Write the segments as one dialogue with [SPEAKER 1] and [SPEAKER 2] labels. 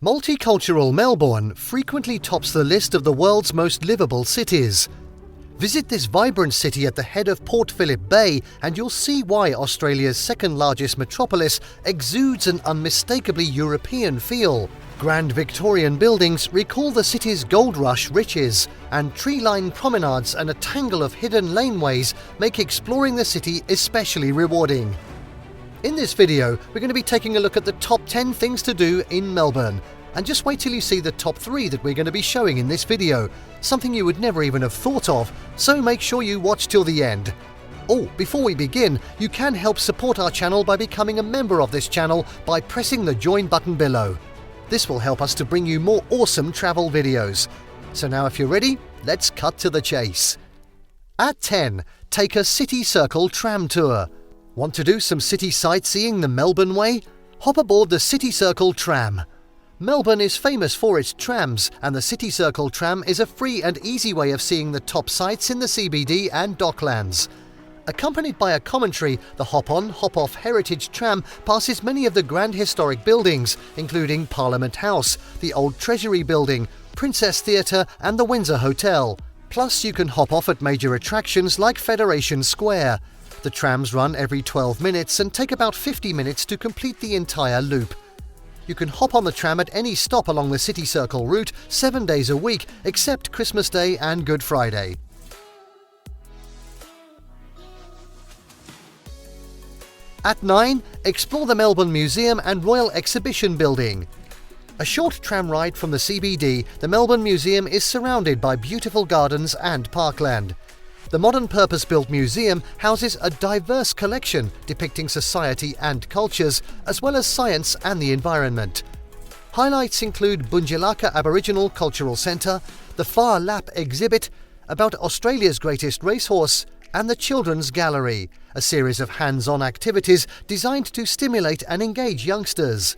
[SPEAKER 1] Multicultural Melbourne frequently tops the list of the world's most livable cities. Visit this vibrant city at the head of Port Phillip Bay and you'll see why Australia's second largest metropolis exudes an unmistakably European feel. Grand Victorian buildings recall the city's gold rush riches, and tree-lined promenades and a tangle of hidden laneways make exploring the city especially rewarding. In this video, we're going to be taking a look at the top 10 things to do in Melbourne. And just wait till you see the top 3 that we're going to be showing in this video, something you would never even have thought of, so make sure you watch till the end. Oh, before we begin, you can help support our channel by becoming a member of this channel by pressing the join button below. This will help us to bring you more awesome travel videos. So now if you're ready, let's cut to the chase. At 10, take a City Circle tram tour. Want to do some city sightseeing the Melbourne way? Hop aboard the City Circle tram. Melbourne is famous for its trams, and the City Circle tram is a free and easy way of seeing the top sights in the CBD and Docklands. Accompanied by a commentary, the hop-on, hop-off heritage tram passes many of the grand historic buildings, including Parliament House, the Old Treasury Building, Princess Theatre and the Windsor Hotel. Plus you can hop off at major attractions like Federation Square. The trams run every 12 minutes and take about 50 minutes to complete the entire loop. You can hop on the tram at any stop along the City Circle route 7 days a week, except Christmas Day and Good Friday. At 9, explore the Melbourne Museum and Royal Exhibition Building. A short tram ride from the CBD, the Melbourne Museum is surrounded by beautiful gardens and parkland. The modern purpose-built museum houses a diverse collection depicting society and cultures, as well as science and the environment. Highlights include Bunjalaka Aboriginal Cultural Centre, the Far Lap exhibit about Australia's greatest racehorse, and the Children's Gallery, a series of hands-on activities designed to stimulate and engage youngsters.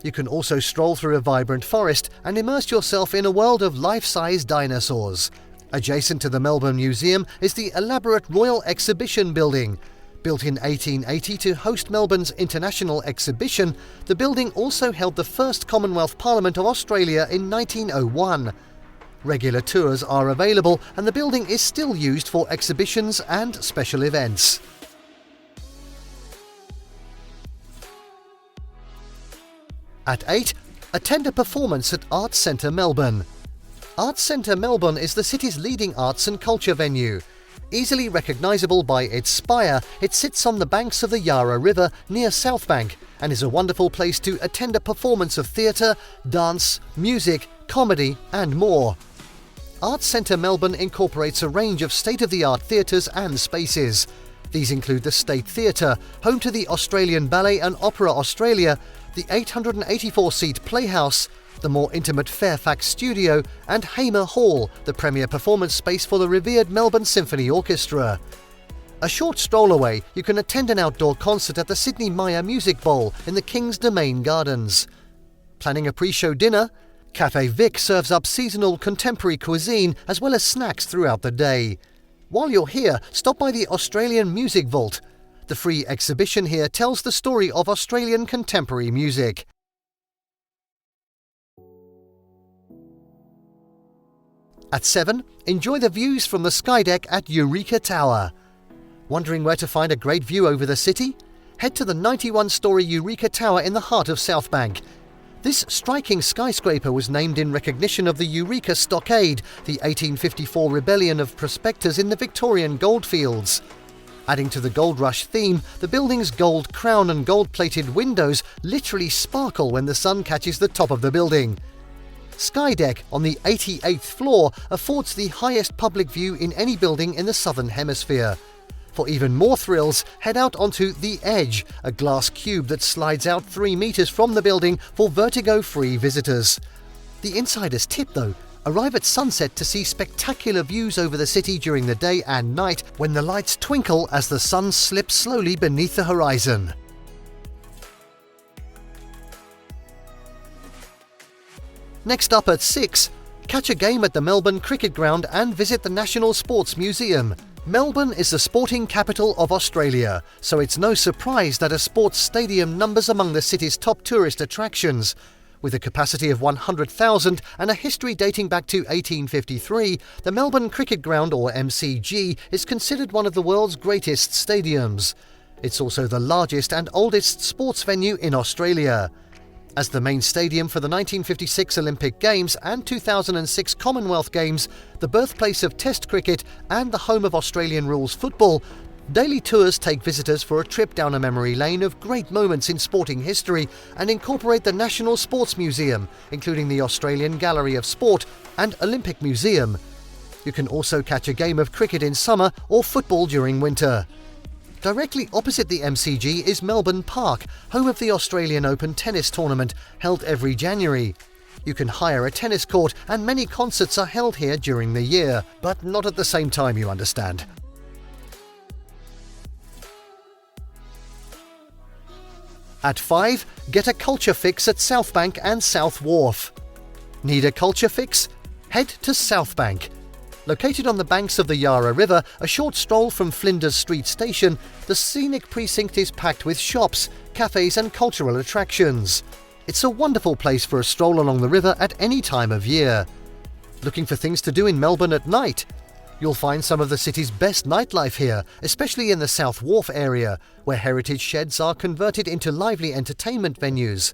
[SPEAKER 1] You can also stroll through a vibrant forest and immerse yourself in a world of life-size dinosaurs. Adjacent to the Melbourne Museum is the elaborate Royal Exhibition Building. Built in 1880 to host Melbourne's international exhibition, the building also held the first Commonwealth Parliament of Australia in 1901. Regular tours are available and the building is still used for exhibitions and special events. At 8, attend a performance at Arts Centre Melbourne. Arts Centre Melbourne is the city's leading arts and culture venue. Easily recognisable by its spire, it sits on the banks of the Yarra River near Southbank and is a wonderful place to attend a performance of theatre, dance, music, comedy and more. Arts Centre Melbourne incorporates a range of state-of-the-art theatres and spaces. These include the State Theatre, home to the Australian Ballet and Opera Australia, the 884-seat Playhouse, the more intimate Fairfax Studio, and Hamer Hall, the premier performance space for the revered Melbourne Symphony Orchestra. A short stroll away, you can attend an outdoor concert at the Sydney Maya Music Bowl in the King's Domain Gardens. Planning a pre-show dinner? Cafe Vic serves up seasonal contemporary cuisine as well as snacks throughout the day. While you're here, stop by the Australian Music Vault. The free exhibition here tells the story of Australian contemporary music. At 7, enjoy the views from the Skydeck at Eureka Tower. Wondering where to find a great view over the city? Head to the 91-storey Eureka Tower in the heart of Southbank. This striking skyscraper was named in recognition of the Eureka Stockade, the 1854 rebellion of prospectors in the Victorian goldfields. Adding to the gold rush theme, the building's gold crown and gold-plated windows literally sparkle when the sun catches the top of the building. Skydeck on the 88th floor affords the highest public view in any building in the Southern Hemisphere. For even more thrills, head out onto The Edge, a glass cube that slides out 3 meters from the building for vertigo-free visitors. The insider's tip though, arrive at sunset to see spectacular views over the city during the day and night when the lights twinkle as the sun slips slowly beneath the horizon. Next up at 6, catch a game at the Melbourne Cricket Ground and visit the National Sports Museum. Melbourne is the sporting capital of Australia, so it's no surprise that a sports stadium numbers among the city's top tourist attractions. With a capacity of 100,000 and a history dating back to 1853, the Melbourne Cricket Ground, or MCG, is considered one of the world's greatest stadiums. It's also the largest and oldest sports venue in Australia. As the main stadium for the 1956 Olympic Games and 2006 Commonwealth Games, the birthplace of Test cricket and the home of Australian rules football, daily tours take visitors for a trip down a memory lane of great moments in sporting history and incorporate the National Sports Museum, including the Australian Gallery of Sport and Olympic Museum. You can also catch a game of cricket in summer or football during winter. Directly opposite the MCG is Melbourne Park, home of the Australian Open tennis tournament, held every January. You can hire a tennis court and many concerts are held here during the year, but not at the same time, you understand. At 5, get a culture fix at Southbank and South Wharf. Need a culture fix? Head to Southbank. Located on the banks of the Yarra River, a short stroll from Flinders Street Station, the scenic precinct is packed with shops, cafes and cultural attractions. It's a wonderful place for a stroll along the river at any time of year. Looking for things to do in Melbourne at night? You'll find some of the city's best nightlife here, especially in the South Wharf area, where heritage sheds are converted into lively entertainment venues.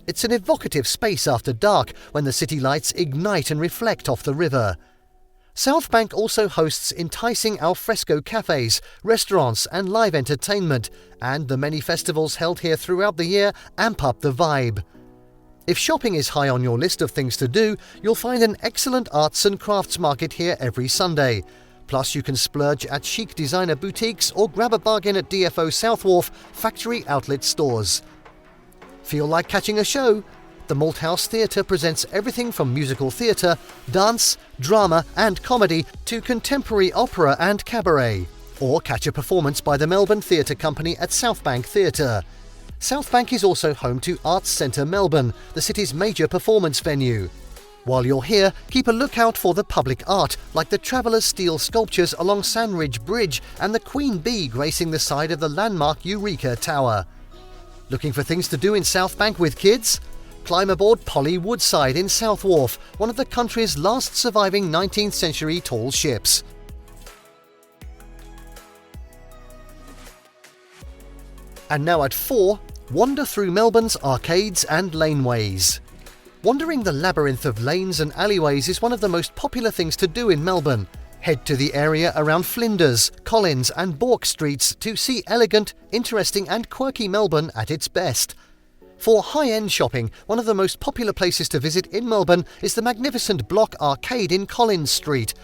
[SPEAKER 1] It's an evocative space after dark when the city lights ignite and reflect off the river. Southbank also hosts enticing alfresco cafes, restaurants and live entertainment, and the many festivals held here throughout the year amp up the vibe. If shopping is high on your list of things to do, you'll find an excellent arts and crafts market here every Sunday. Plus you can splurge at chic designer boutiques or grab a bargain at DFO South Wharf factory outlet stores. Feel like catching a show? The Malthouse Theatre presents everything from musical theatre, dance, drama and comedy to contemporary opera and cabaret. Or catch a performance by the Melbourne Theatre Company at Southbank Theatre. Southbank is also home to Arts Centre Melbourne, the city's major performance venue. While you're here, keep a lookout for the public art, like the Traveller's steel sculptures along Sandridge Bridge and the Queen Bee gracing the side of the landmark Eureka Tower. Looking for things to do in Southbank with kids? Climb aboard Polly Woodside in South Wharf, one of the country's last surviving 19th century tall ships. And now at 4, wander through Melbourne's arcades and laneways. Wandering the labyrinth of lanes and alleyways is one of the most popular things to do in Melbourne. Head to the area around Flinders, Collins and Bourke Streets to see elegant, interesting and quirky Melbourne at its best. For high-end shopping, one of the most popular places to visit in Melbourne is the magnificent Block Arcade in Collins Street.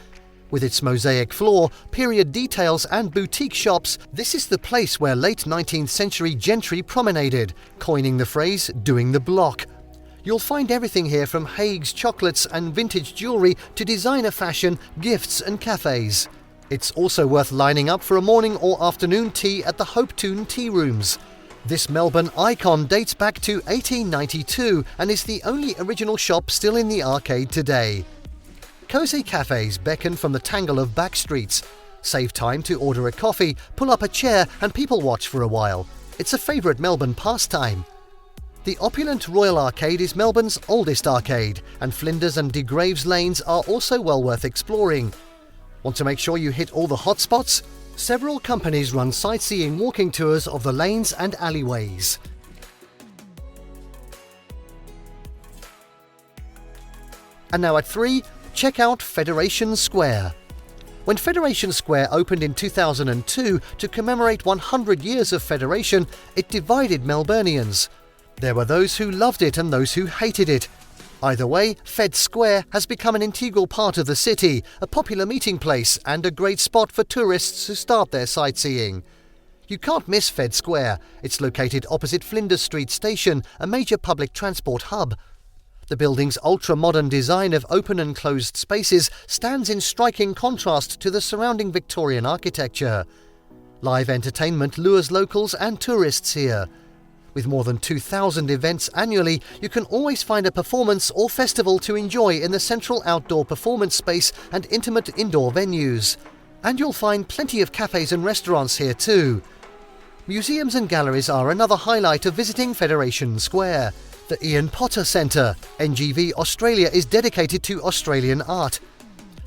[SPEAKER 1] With its mosaic floor, period details and boutique shops, this is the place where late 19th century gentry promenaded, coining the phrase, doing the block. You'll find everything here from Haig's chocolates and vintage jewellery to designer fashion, gifts and cafes. It's also worth lining up for a morning or afternoon tea at the Hopetoun Tea Rooms. This Melbourne icon dates back to 1892 and is the only original shop still in the arcade today. Cosy cafes beckon from the tangle of back streets. Save time to order a coffee, pull up a chair and people watch for a while. It's a favourite Melbourne pastime. The opulent Royal Arcade is Melbourne's oldest arcade, and Flinders and De Graves lanes are also well worth exploring. Want to make sure you hit all the hotspots? Several companies run sightseeing walking tours of the lanes and alleyways. And now at 3, check out Federation Square. When Federation Square opened in 2002 to commemorate 100 years of Federation, it divided Melburnians. There were those who loved it and those who hated it. Either way, Fed Square has become an integral part of the city, a popular meeting place and a great spot for tourists who start their sightseeing. You can't miss Fed Square. It's located opposite Flinders Street Station, a major public transport hub. The building's ultra-modern design of open and closed spaces stands in striking contrast to the surrounding Victorian architecture. Live entertainment lures locals and tourists here. With more than 2,000 events annually, you can always find a performance or festival to enjoy in the central outdoor performance space and intimate indoor venues. And you'll find plenty of cafes and restaurants here too. Museums and galleries are another highlight of visiting Federation Square. The Ian Potter Centre, NGV Australia, is dedicated to Australian art.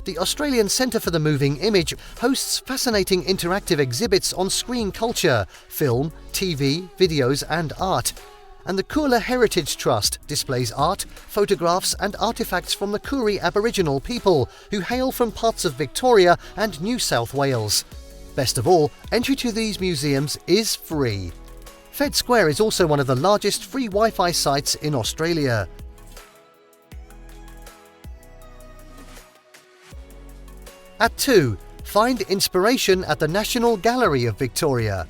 [SPEAKER 1] The Australian Centre for the Moving Image hosts fascinating interactive exhibits on screen culture, film, TV, videos and art. And the Koola Heritage Trust displays art, photographs and artefacts from the Koori Aboriginal people who hail from parts of Victoria and New South Wales. Best of all, entry to these museums is free. Fed Square is also one of the largest free Wi-Fi sites in Australia. At 2. Find inspiration at the National Gallery of Victoria.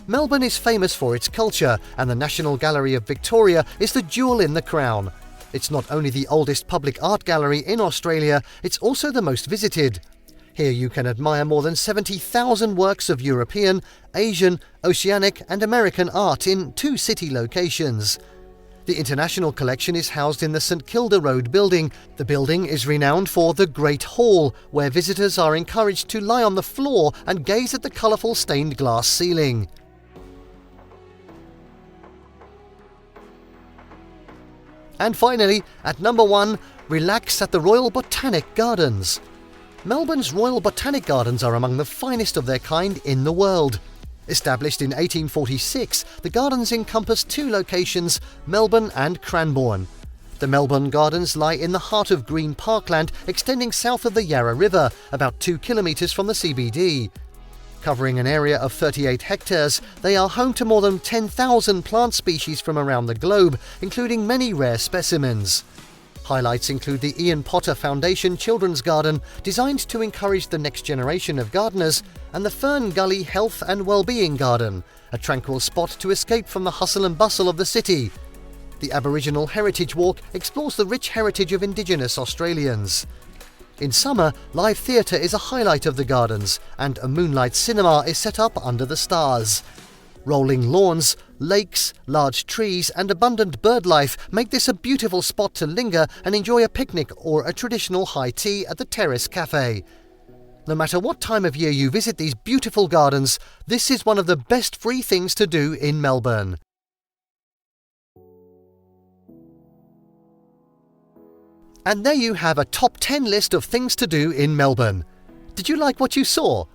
[SPEAKER 1] Melbourne is famous for its culture, and the National Gallery of Victoria is the jewel in the crown. It's not only the oldest public art gallery in Australia, it's also the most visited. Here you can admire more than 70,000 works of European, Asian, Oceanic and American art in 2 city locations. The international collection is housed in the St Kilda Road building. The building is renowned for the Great Hall, where visitors are encouraged to lie on the floor and gaze at the colourful stained glass ceiling. And finally, at number 1, relax at the Royal Botanic Gardens. Melbourne's Royal Botanic Gardens are among the finest of their kind in the world. Established in 1846, the gardens encompass 2 locations, Melbourne and Cranbourne. The Melbourne Gardens lie in the heart of green parkland extending south of the Yarra River, about 2 kilometres from the CBD. Covering an area of 38 hectares, they are home to more than 10,000 plant species from around the globe, including many rare specimens. Highlights include the Ian Potter Foundation Children's Garden, designed to encourage the next generation of gardeners, and the Fern Gully Health and Wellbeing Garden, a tranquil spot to escape from the hustle and bustle of the city. The Aboriginal Heritage Walk explores the rich heritage of Indigenous Australians. In summer, live theatre is a highlight of the gardens, and a moonlight cinema is set up under the stars. Rolling lawns, lakes, large trees and abundant bird life make this a beautiful spot to linger and enjoy a picnic or a traditional high tea at the Terrace Cafe. No matter what time of year you visit these beautiful gardens, this is one of the best free things to do in Melbourne. And there you have a top 10 list of things to do in Melbourne. Did you like what you saw?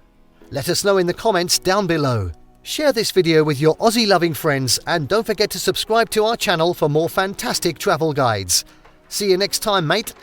[SPEAKER 1] Let us know in the comments down below. Share this video with your Aussie-loving friends and don't forget to subscribe to our channel for more fantastic travel guides. See you next time, mate.